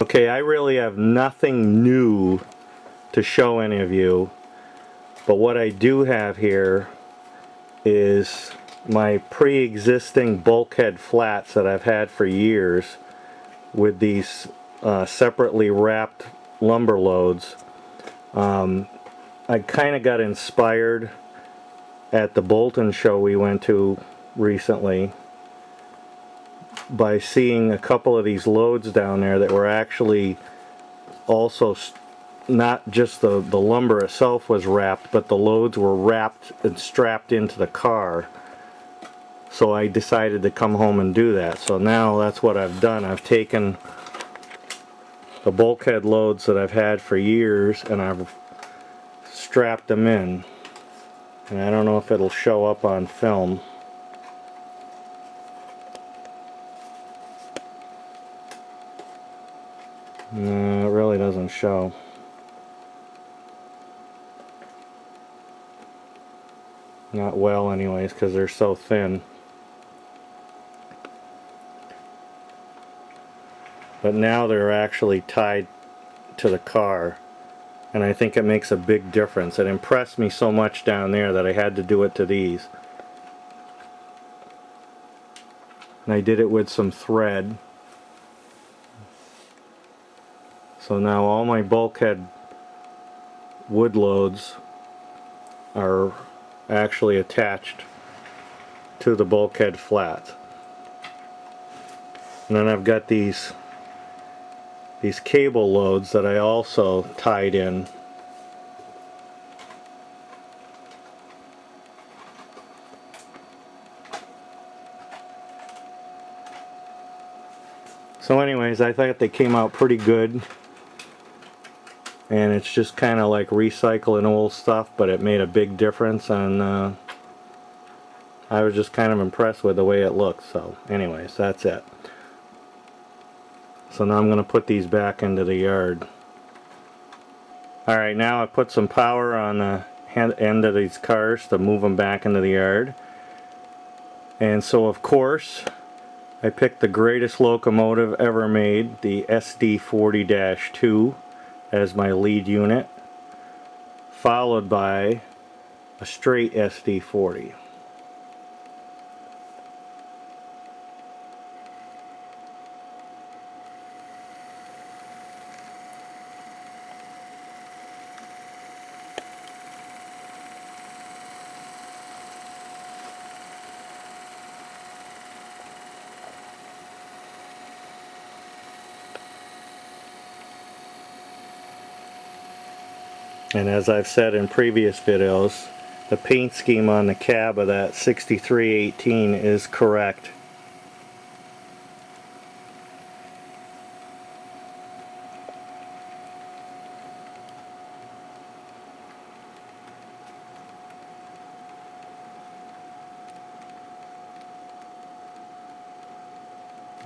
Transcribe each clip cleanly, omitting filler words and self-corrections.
Okay, I really have nothing new to show any of you, but what I do have here is my pre-existing bulkhead flats that I've had for years with these separately wrapped lumber loads. I kind of got inspired at the Bolton show we went to recently by seeing a couple of these loads down there that were actually also not just the lumber itself was wrapped, but the loads were wrapped and strapped into the car. So I decided to come home and do that. So now that's what I've done. I've taken the bulkhead loads that I've had for years and I've strapped them in. And I don't know if it'll show up on film. No, it really doesn't show. Not well anyways, because they're so thin. But now they're actually tied to the car, and I think it makes a big difference. It impressed me so much down there that I had to do it to these. And I did it with some thread. So now all my bulkhead wood loads are actually attached to the bulkhead flat. And then I've got these cable loads that I also tied in. So anyways, I thought they came out pretty good. And it's just kind of like recycling old stuff, but it made a big difference, and I was just kind of impressed with the way it looked. So anyways, that's it. So now I'm going to put these back into the yard. Alright, now I put some power on the end of these cars to move them back into the yard. And so of course I picked the greatest locomotive ever made, the SD40-2, as my lead unit, followed by a straight SD40. And as I've said in previous videos, the paint scheme on the cab of that 6318 is correct.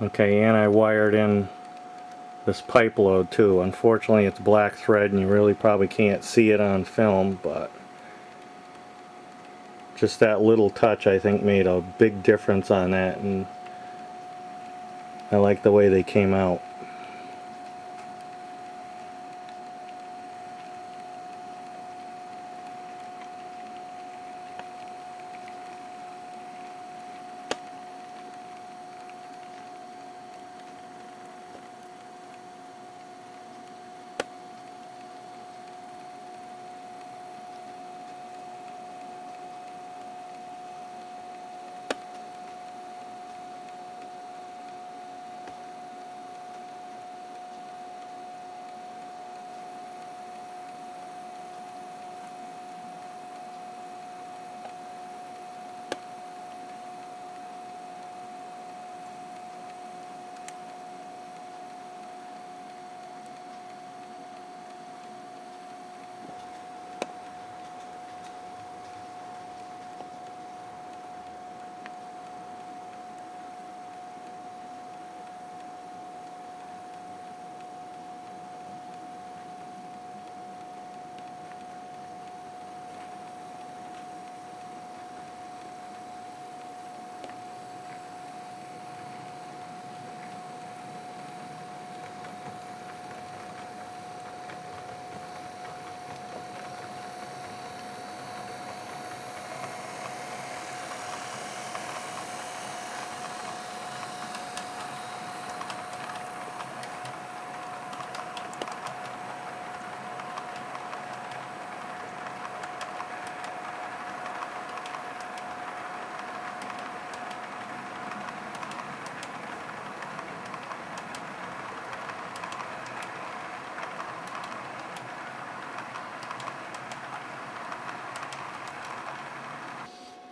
Okay, and I wired in this pipe load too. Unfortunately it's black thread and you really probably can't see it on film, but just that little touch I think made a big difference on that, and I like the way they came out.